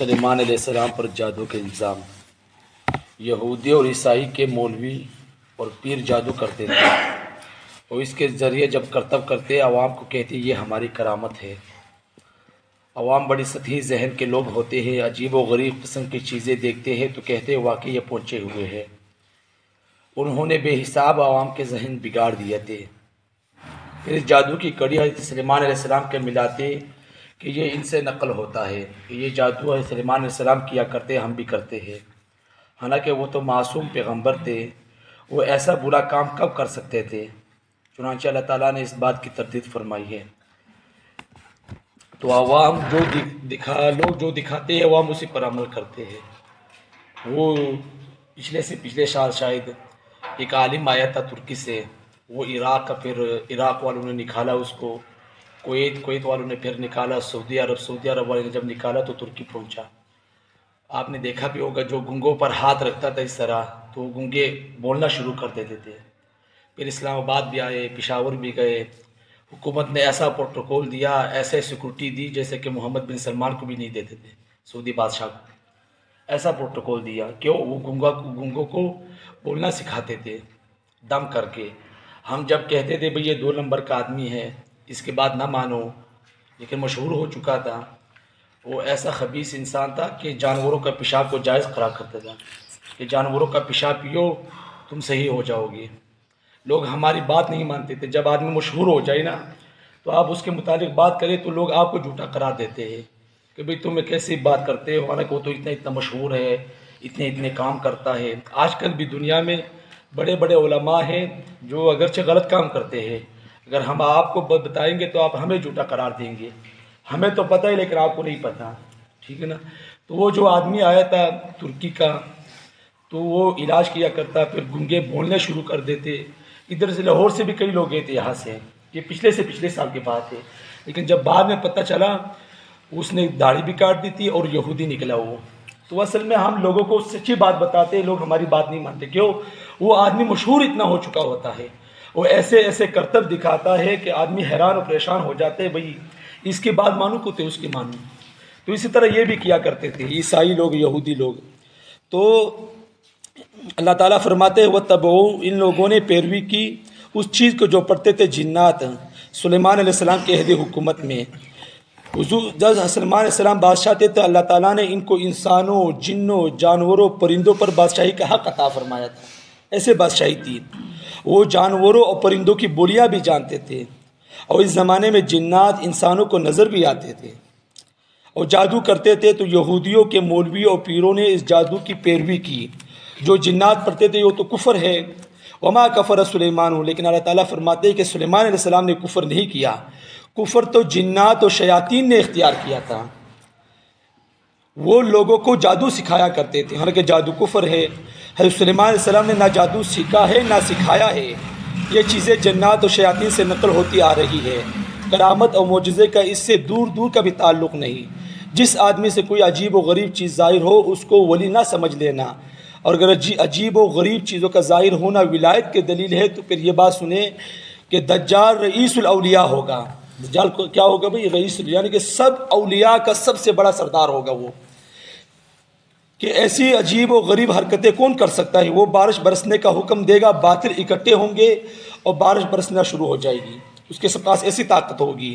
سلیمان علیہ السلام پر جادو کے الزام۔ یہودی اور عیسائی کے مولوی اور پیر جادو کرتے تھے اور اس کے ذریعے جب کرتب کرتے عوام کو کہتے یہ ہماری کرامت ہے۔ عوام بڑی سطحی ذہن کے لوگ ہوتے ہیں، عجیب و غریب قسم کی چیزیں دیکھتے ہیں تو کہتے واقعی یہ پہنچے ہوئے ہیں۔ انہوں نے بے حساب عوام کے ذہن بگاڑ دیے تھے۔ پھر اس جادو کی کڑی حضرت سلیمان علیہ السلام کے ملاتے کہ یہ ان سے نقل ہوتا ہے کہ یہ جادو حضرت سلیمان علیہ السلام کیا کرتے ہم بھی کرتے ہیں، حالانکہ وہ تو معصوم پیغمبر تھے، وہ ایسا برا کام کب کر سکتے تھے؟ چنانچہ اللہ تعالیٰ نے اس بات کی تردید فرمائی ہے۔ تو عوام لوگ جو دکھاتے ہیں عوام اسی پر عمل کرتے ہیں۔ وہ پچھلے سال شاید ایک عالم آیا تھا ترکی سے، وہ عراق کا، پھر عراق والوں نے نکالا اس کو، کویت والوں نے پھر نکالا، سعودی عرب والوں نے جب نکالا تو ترکی پہنچا۔ آپ نے دیکھا بھی ہوگا جو گنگوں پر ہاتھ رکھتا تھا اس طرح تو گنگے بولنا شروع کر دیتے تھے۔ پھر اسلام آباد بھی آئے، پشاور بھی گئے، حکومت نے ایسا پروٹوکول دیا، ایسے سیکورٹی دی جیسے کہ محمد بن سلمان کو بھی نہیں دیتے تھے، سعودی بادشاہ کو ایسا پروٹوکول دیا۔ کیوں؟ وہ گنگوں کو بولنا سکھاتے تھے دم کر کے۔ ہم جب کہتے تھے بھئی یہ 2 نمبر کا آدمی ہے، اس کے بعد نہ مانو، لیکن مشہور ہو چکا تھا۔ وہ ایسا خبیث انسان تھا کہ جانوروں کا پیشاب کو جائز قرار کرتا تھا کہ جانوروں کا پیشاب پیو تم صحیح ہو جاؤ گے۔ لوگ ہماری بات نہیں مانتے تھے۔ جب آدمی مشہور ہو جائے نا تو آپ اس کے متعلق بات کریں تو لوگ آپ کو جھوٹا قرار دیتے ہیں کہ بھئی تم کیسی بات کرتے ہو، حالانکہ وہ تو اتنا مشہور ہے، اتنے کام کرتا ہے۔ آج کل بھی دنیا میں بڑے بڑے علماء ہیں جو اگرچہ غلط کام کرتے ہیں، اگر ہم آپ کو بتائیں گے تو آپ ہمیں جھوٹا قرار دیں گے۔ ہمیں تو پتہ ہے لیکن آپ کو نہیں پتہ، ٹھیک ہے نا۔ تو وہ جو آدمی آیا تھا ترکی کا تو وہ علاج کیا کرتا، پھر گنگے بولنے شروع کر دیتے۔ ادھر سے لاہور سے بھی کئی لوگ گئے تھے یہاں سے، یہ پچھلے سال کی بات ہے۔ لیکن جب بعد میں پتہ چلا اس نے داڑھی بھی کاٹ دی تھی اور یہودی نکلا وہ۔ تو اصل میں ہم لوگوں کو سچی بات بتاتے ہیں، لوگ ہماری بات نہیں مانتے۔ کیوں؟ وہ آدمی مشہور اتنا ہو چکا ہوتا ہے، وہ ایسے کرتب دکھاتا ہے کہ آدمی حیران و پریشان ہو جاتے ہیں، بھئی اس کے بعد مانوں کو تو اس کے مانوں۔ تو اسی طرح یہ بھی کیا کرتے تھے عیسائی لوگ، یہودی لوگ۔ تو اللہ تعالیٰ فرماتے ہیں وَاتَّبَعُوا، ان لوگوں نے پیروی کی اس چیز کو جو پڑھتے تھے جنات سلیمان علیہ السلام کے عہد حکومت میں۔ جب سلیمان علیہ السلام بادشاہ تھے تو اللہ تعالیٰ نے ان کو انسانوں، جنوں، جانوروں، پرندوں پر بادشاہی کا حق عطا فرمایا تھا۔ ایسے بادشاہی تھی، وہ جانوروں اور پرندوں کی بولیاں بھی جانتے تھے، اور اس زمانے میں جنات انسانوں کو نظر بھی آتے تھے اور جادو کرتے تھے۔ تو یہودیوں کے مولوی اور پیروں نے اس جادو کی پیروی کی۔ جو جنات پڑھتے تھے وہ تو کفر ہے، وما کفر سلیمان، لیکن اللہ تعالیٰ فرماتے ہیں کہ سلیمان علیہ السلام نے کفر نہیں کیا، کفر تو جنات اور شیاطین نے اختیار کیا تھا۔ وہ لوگوں کو جادو سکھایا کرتے تھے، حالانکہ جادو کفر ہے۔ حضرت سلیمان علیہ السلام نے نہ جادو سیکھا ہے نہ سکھایا ہے، یہ چیزیں جنات اور شیاطین سے نقل ہوتی آ رہی ہے۔ کرامت اور معجزے کا اس سے دور کا بھی تعلق نہیں۔ جس آدمی سے کوئی عجیب و غریب چیز ظاہر ہو اس کو ولی نہ سمجھ لینا، اور اگر عجیب و غریب چیزوں کا ظاہر ہونا ولایت کے دلیل ہے تو پھر یہ بات سنیں کہ دجال رئیس الاولیاء ہوگا۔ دجال کو کیا ہوگا بھئی؟ رئیس، یعنی کہ سب اولیاء کا سب سے بڑا سردار ہوگا وہ۔ کہ ایسی عجیب و غریب حرکتیں کون کر سکتا ہے؟ وہ بارش برسنے کا حکم دے گا، باطل اکٹھے ہوں گے اور بارش برسنا شروع ہو جائے گی، اس کے پاس ایسی طاقت ہوگی۔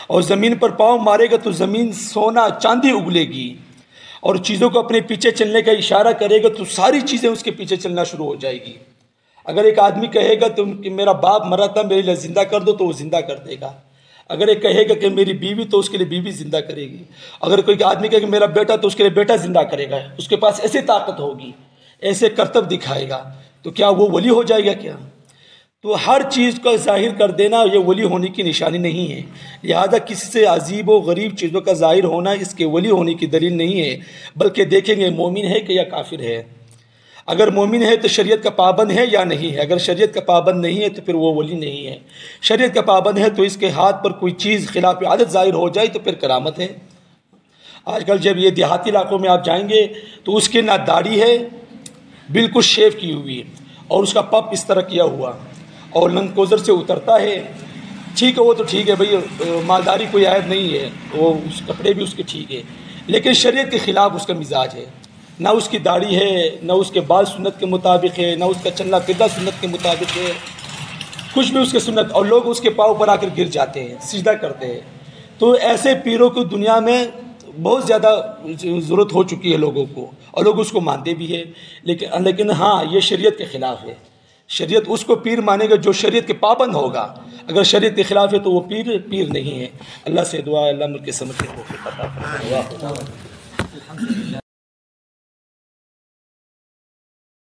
اور زمین پر پاؤں مارے گا تو زمین سونا چاندی اگلے گی، اور چیزوں کو اپنے پیچھے چلنے کا اشارہ کرے گا تو ساری چیزیں اس کے پیچھے چلنا شروع ہو جائے گی۔ اگر ایک آدمی کہے گا کہ میرا باپ مرا تھا میرے لیے زندہ کر دو تو وہ زندہ کر دے گا۔ اگر ایک کہے گا کہ میری بیوی تو اس کے لیے بیوی زندہ کرے گی۔ اگر کوئی آدمی کہے کہ میرا بیٹا تو اس کے لیے بیٹا زندہ کرے گا۔ اس کے پاس ایسی طاقت ہوگی، ایسے کرتب دکھائے گا، تو کیا وہ ولی ہو جائے گا کیا؟ تو ہر چیز کو ظاہر کر دینا یہ ولی ہونے کی نشانی نہیں ہے۔ لہذا کسی سے عجیب و غریب چیزوں کا ظاہر ہونا اس کے ولی ہونے کی دلیل نہیں ہے، بلکہ دیکھیں گے مومن ہے کہ یا کافر ہے۔ اگر مومن ہے تو شریعت کا پابند ہے یا نہیں ہے، اگر شریعت کا پابند نہیں ہے تو پھر وہ ولی نہیں ہے۔ شریعت کا پابند ہے تو اس کے ہاتھ پر کوئی چیز خلاف عادت ظاہر ہو جائے تو پھر کرامت ہے۔ آج کل جب یہ دیہاتی علاقوں میں آپ جائیں گے تو اس کے نہ داڑھی ہے، بالکل شیو کی ہوئی، اور اس کا پپ اس طرح کیا ہوا اور لنگ کوزر سے اترتا ہے۔ ٹھیک ہے، وہ تو ٹھیک ہے بھئی، مالداری کوئی عیب نہیں ہے، وہ اس کپڑے بھی اس کے ٹھیک ہے، لیکن شریعت کے خلاف اس کا مزاج ہے، نہ اس کی داڑھی ہے، نہ اس کے بال سنت کے مطابق ہے، نہ اس کا چلنا پھرنا سنت کے مطابق ہے، کچھ بھی اس کے سنت، اور لوگ اس کے پاؤں پر آ کر گر جاتے ہیں، سجدہ کرتے ہیں۔ تو ایسے پیروں کو دنیا میں بہت زیادہ ضرورت ہو چکی ہے لوگوں کو، اور لوگ اس کو مانتے بھی ہیں، لیکن ہاں یہ شریعت کے خلاف ہے۔ شریعت اس کو پیر مانے گا جو شریعت کے پابند ہوگا، اگر شریعت کے خلاف ہے تو وہ پیر نہیں ہے۔ اللہ سے دعا ہے اللہ ملک کے سمجھ کے توفیق عطا فرمائے۔